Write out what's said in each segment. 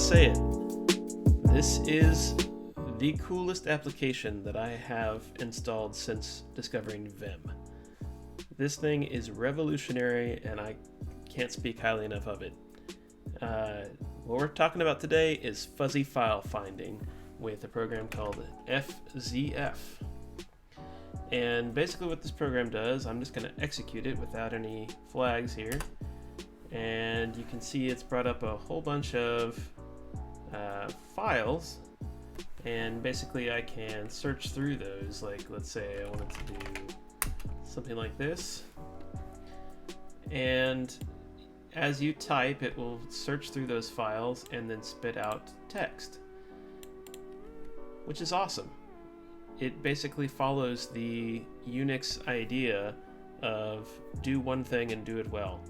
say it. This is the coolest application that I have installed since discovering Vim. This thing is revolutionary and I can't speak highly enough of it. What we're talking about today is fuzzy file finding with a program called FZF. And basically what this program does, I'm just going to execute it without any flags here. And you can see it's brought up a whole bunch of files. And basically I can search through those. Like, let's say I wanted to do something like this. And as you type, it will search through those files and then spit out text, which is awesome. It basically follows the Unix idea of do one thing and do it well.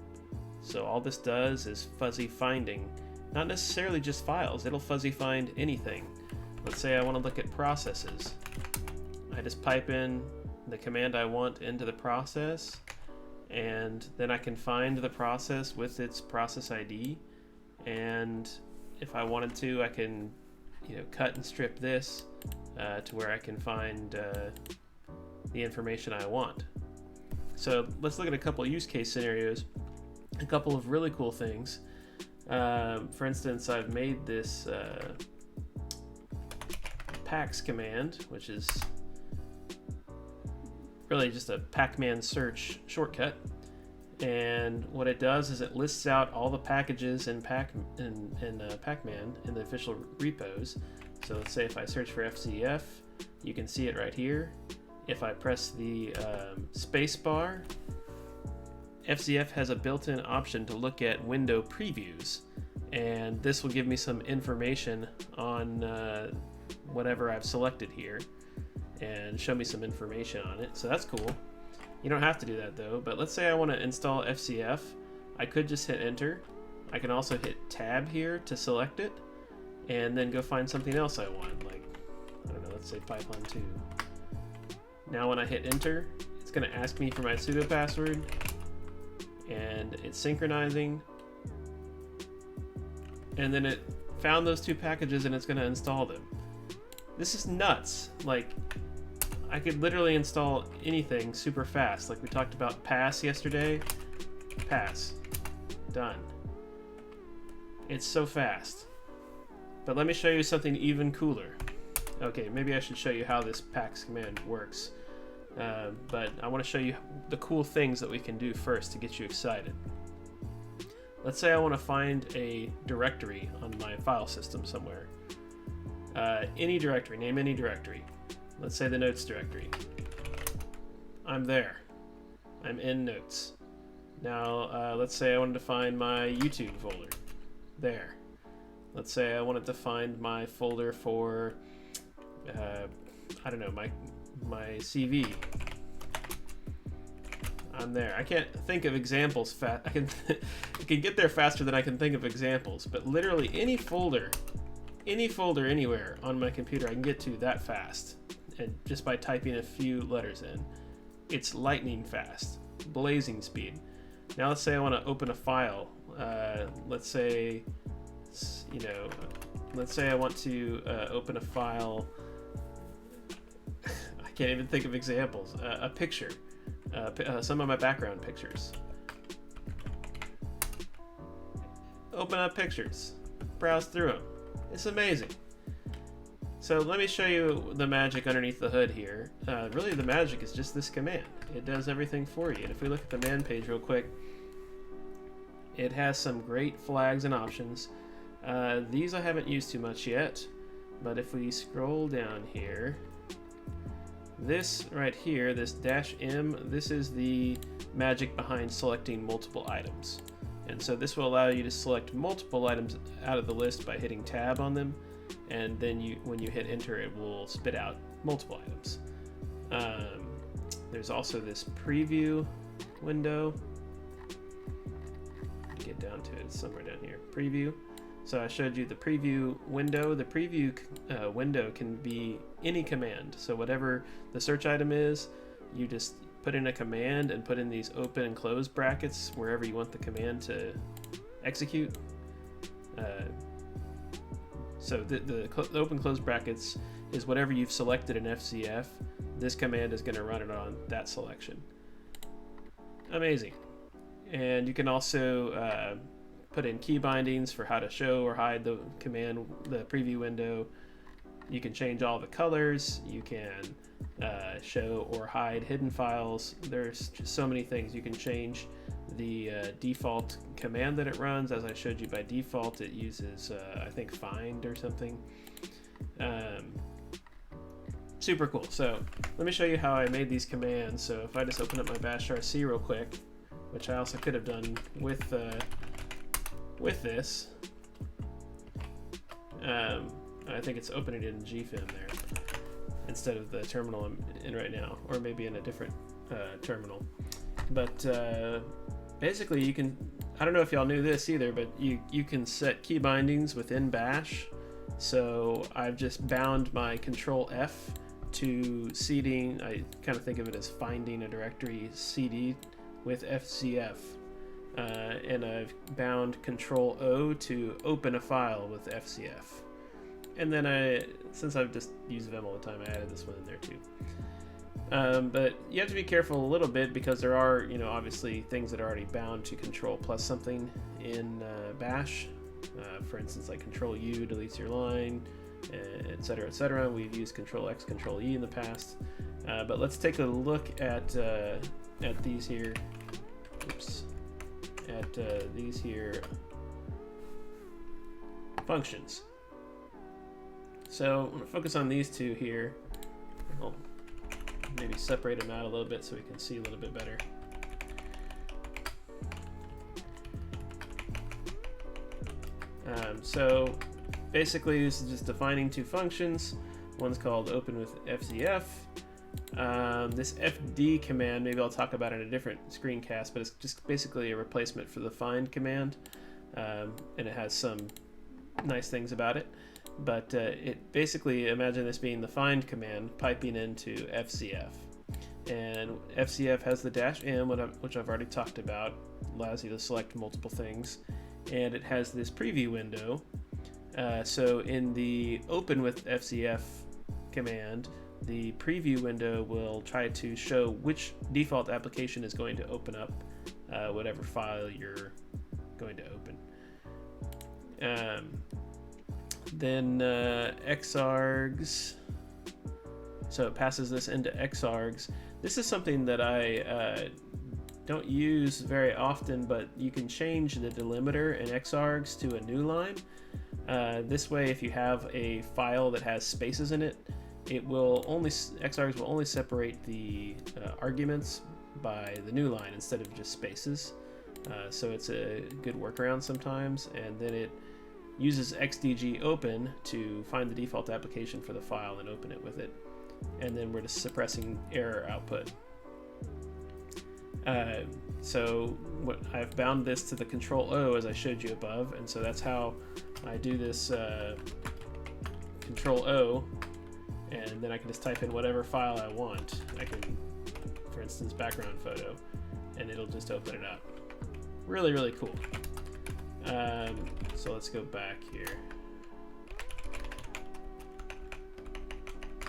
So all this does is fuzzy finding, not necessarily just files. It'll fuzzy find anything. Let's say I want to look at processes. I just pipe in the command I want into the process, and then I can find the process with its process ID. And if I wanted to, I can, cut and strip this to where I can find the information I want. So let's look at a couple use case scenarios, a couple of really cool things. For instance, I've made this pax command, which is really just a pacman search shortcut. And what it does is it lists out all the packages in pacman in the official repos. So let's say if I search for FZF, you can see it right here. If I press the space bar, FZF has a built-in option to look at window previews, and this will give me some information on whatever I've selected here and show me some information on it. So that's cool. You don't have to do that though, but let's say I want to install FZF. I could just hit enter. I can also hit tab here to select it and then go find something else I want, like, I don't know, let's say Python 2. Now when I hit enter, it's going to ask me for my sudo password, and it's synchronizing, and then it found those two packages and it's going to install them. This is nuts. Like, I could literally install anything super fast. Like we talked about pass yesterday. Pass. Done. It's so fast. But let me show you something even cooler. Okay, maybe I should show you how this pax command works. But I want to show you the cool things that we can do first to get you excited. Let's say I want to find a directory on my file system somewhere. Any directory, name any directory. Let's say the notes directory. I'm there. I'm in notes. Now, let's say I wanted to find my YouTube folder. There. Let's say I wanted to find my folder for, I don't know, my CV. I'm there. I can't think of examples fast. I can get there faster than I can think of examples, but literally any folder anywhere on my computer I can get to that fast, and just by typing a few letters in. It's lightning fast, blazing speed. Now let's say I want to open a file. Let's say I want to open a file. I can't even think of examples. A picture, some of my background pictures. Open up pictures, browse through them. It's amazing. So let me show you the magic underneath the hood here. Really the magic is just this command. It does everything for you. And if we look at the man page real quick, it has some great flags and options. These I haven't used too much yet, but if we scroll down here, this right here, this -M, this is the magic behind selecting multiple items. And so this will allow you to select multiple items out of the list by hitting tab on them, and then when you hit enter, it will spit out multiple items. There's also this preview window. Get down to it, somewhere down here. Preview. So I showed you the preview window. The preview window can be any command. So whatever the search item is, you just put in a command and put in these open and close brackets wherever you want the command to execute. So the open close brackets is whatever you've selected in FCF. This command is going to run it on that selection. Amazing. And you can also put in key bindings for how to show or hide the command, the preview window. You can change all the colors. You can show or hide hidden files. There's just so many things. You can change the default command that it runs. As I showed you, by default it uses I think find or something. Super cool. So let me show you how I made these commands. So if I just open up my bashrc real quick, which I also could have done with this, I think it's opening it in GFIM there instead of the terminal I'm in right now, or maybe in a different terminal. But basically you can, I don't know if y'all knew this either, but you can set key bindings within bash. So I've just bound my control F to seeding. I kind of think of it as finding a directory CD with FCF. And I've bound control O to open a file with FCF. And then since I've just used Vim all the time, I added this one in there too. But you have to be careful a little bit because there are, obviously things that are already bound to control plus something in bash. For instance, like control U deletes your line, etc., etc. We've used control X, control E in the past. But let's take a look at these here. Oops. At these here functions. So I'm going to focus on these two here. I'll maybe separate them out a little bit so we can see a little bit better. So basically this is just defining two functions. One's called open with FCF. This FD command, maybe I'll talk about it in a different screencast, but it's just basically a replacement for the find command, and it has some nice things about it. But it basically, imagine this being the find command piping into FCF. And FCF has the -m, which I've already talked about, allows you to select multiple things. And it has this preview window. So in the open with FCF command, the preview window will try to show which default application is going to open up whatever file you're going to open. Then xargs, so it passes this into xargs. This is something that I don't use very often, but you can change the delimiter in xargs to a new line. This way, if you have a file that has spaces in it, xargs will only separate the arguments by the new line instead of just spaces. So it's a good workaround sometimes, and then it uses xdg open to find the default application for the file and open it with it. And then we're just suppressing error output. So what I've bound this to the control O as I showed you above, and so that's how I do this control O, and then I can just type in whatever file I want. I can, for instance, background photo, and it'll just open it up. Really, really cool. So let's go back here.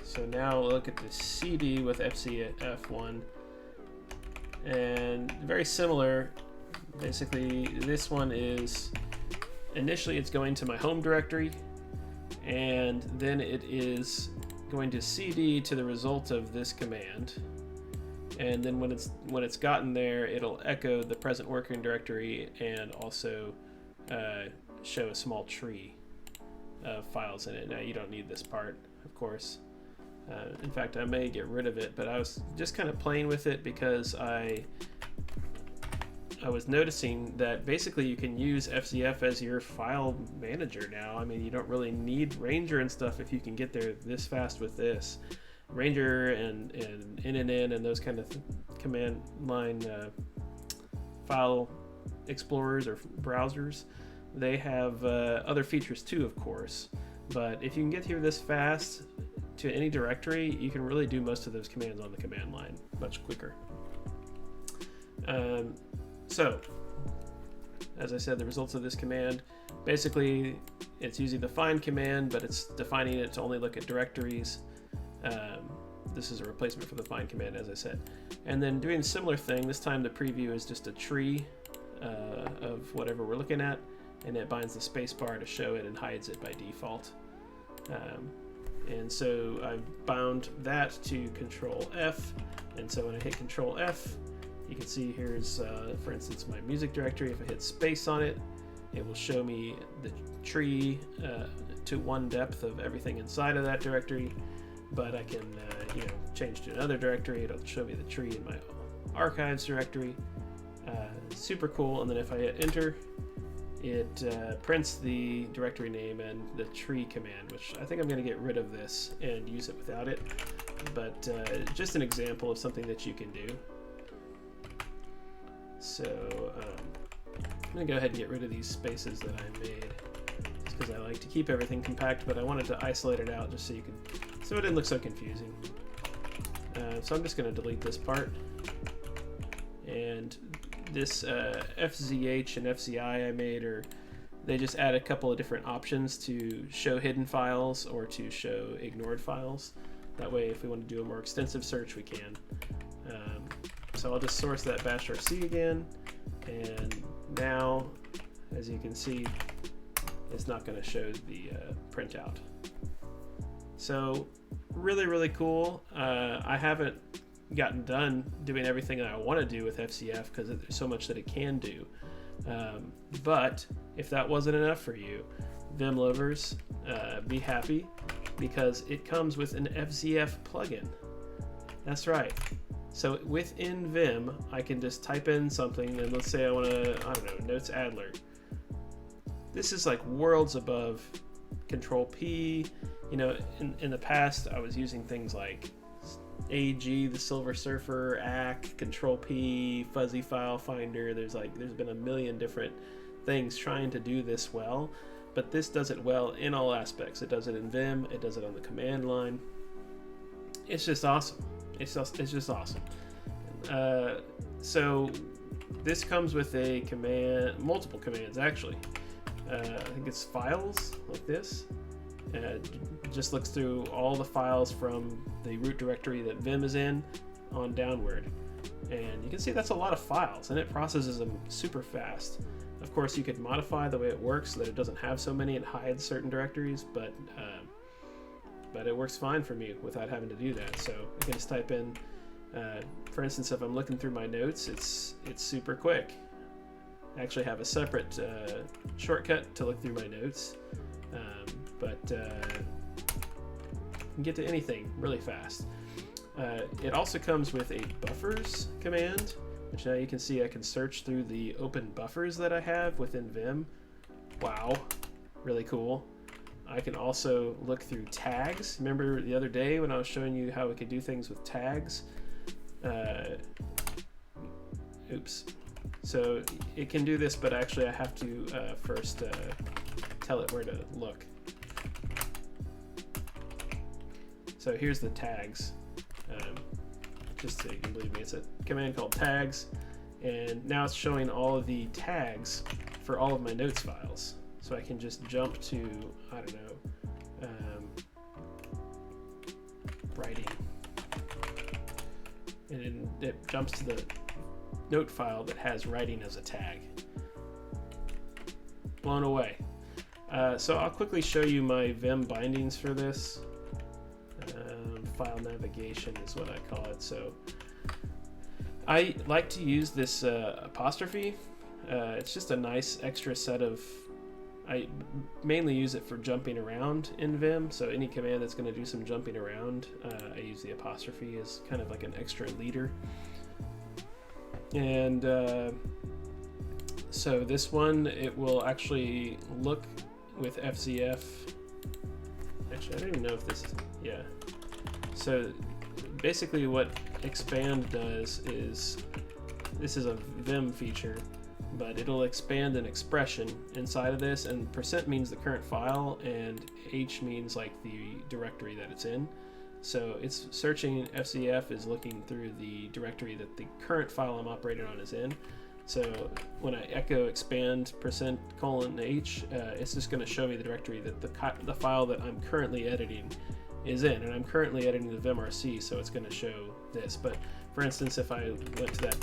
So now we'll look at the CD with FCF1. And very similar. Basically, this one is, initially it's going to my home directory, and then it is going to CD to the result of this command. And then when it's gotten there, it'll echo the present working directory and also show a small tree of files in it. Now you don't need this part, of course. In fact, I may get rid of it, but I was just kind of playing with it because I was noticing that basically you can use FCF as your file manager now. I mean, you don't really need Ranger and stuff if you can get there this fast with this. Ranger and NNN and those kind of command line file explorers or browsers, they have other features too, of course. But if you can get here this fast to any directory, you can really do most of those commands on the command line much quicker. So, as I said, the results of this command Basically, it's using the find command, but it's defining it to only look at directories. This is a replacement for the find command, as I said. And then doing a similar thing, this time the preview is just a tree of whatever we're looking at, and it binds the spacebar to show it and hides it by default. And so I've bound that to Control F, and so when I hit Control F, you can see here's, for instance, my music directory. If I hit space on it, it will show me the tree to one depth of everything inside of that directory. But I can change to another directory. It'll show me the tree in my archives directory. Super cool. And then if I hit enter, it prints the directory name and the tree command, which I think I'm going to get rid of this and use it without it. But just an example of something that you can do. So I'm going to go ahead and get rid of these spaces that I made, just because I like to keep everything compact, but I wanted to isolate it out just so so it didn't look so confusing. So I'm just going to delete this part. And this FZH and FZI I made, they just add a couple of different options to show hidden files or to show ignored files. That way, if we want to do a more extensive search, we can. So I'll just source that bashrc again, and now, as you can see, it's not going to show the printout. So really, really cool. I haven't gotten done doing everything that I want to do with FCF because there's so much that it can do. But if that wasn't enough for you, Vim lovers, be happy, because it comes with an FZF plugin. That's right. So within Vim, I can just type in something, and let's say I want to, I don't know, notes Adler. This is like worlds above Control P. In the past, I was using things like AG, the Silver Surfer, ACK, Control P, Fuzzy File Finder. There's been a million different things trying to do this well, but this does it well in all aspects. It does it in Vim. It does it on the command line. It's just awesome. It's just awesome. So this comes with a command, multiple commands actually. I think it's files like this. It just looks through all the files from the root directory that Vim is in on downward. And you can see that's a lot of files, and it processes them super fast. Of course, you could modify the way it works so that it doesn't have so many and hides certain directories, but it works fine for me without having to do that. So I can just type in, for instance, if I'm looking through my notes, it's super quick. I actually have a separate shortcut to look through my notes, but you can get to anything really fast. It also comes with a buffers command, which now you can see I can search through the open buffers that I have within Vim. Wow, really cool. I can also look through tags. Remember the other day when I was showing you how we could do things with tags? Oops. So it can do this, but actually I have to first tell it where to look. So here's the tags. Just so you can believe me, it's a command called tags, and now it's showing all of the tags for all of my notes files. So I can just jump to, I don't know, writing, and it jumps to the note file that has writing as a tag. Blown away. So I'll quickly show you my Vim bindings for this. File navigation is what I call it. So I like to use this apostrophe. It's just a nice extra set of, I mainly use it for jumping around in Vim. So any command that's going to do some jumping around, I use the apostrophe as kind of like an extra leader. And so this one, it will actually look with FZF. Actually, I don't even know if this is, yeah. So basically what expand does is, this is a Vim feature, but it'll expand an expression inside of this, and % means the current file, and H means like the directory that it's in. So it's searching, FCF is looking through the directory that the current file I'm operating on is in, So when I echo expand %:h, it's just going to show me the directory that the file that I'm currently editing is in, and I'm currently editing the vimrc, so it's going to show this. But for instance, if I went to that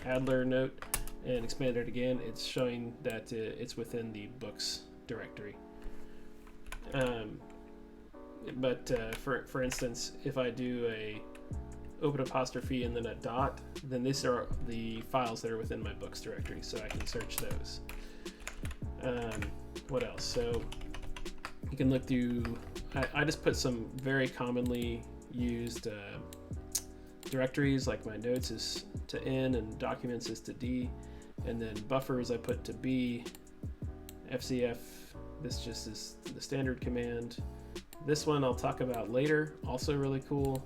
Adler note and expanded it again, it's showing that it's within the books directory. But for instance, if I do a open apostrophe and then a dot, then these are the files that are within my books directory, so I can search those. What else? So you can look through, I just put some very commonly used directories, like my notes is to N and documents is to D, and then buffers I put to B, FCF, this just is the standard command. This one I'll talk about later, also really cool.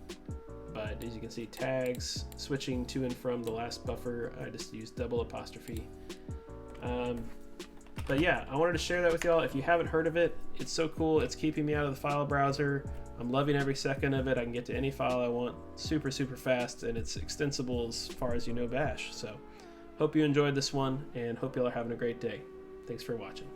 But as you can see, tags, switching to and from the last buffer, I just used double apostrophe. But yeah, I wanted to share that with y'all. If you haven't heard of it, it's so cool. It's keeping me out of the file browser. I'm loving every second of it. I can get to any file I want super, super fast, and it's extensible as far as you know Bash. So hope you enjoyed this one, and hope y'all are having a great day. Thanks for watching.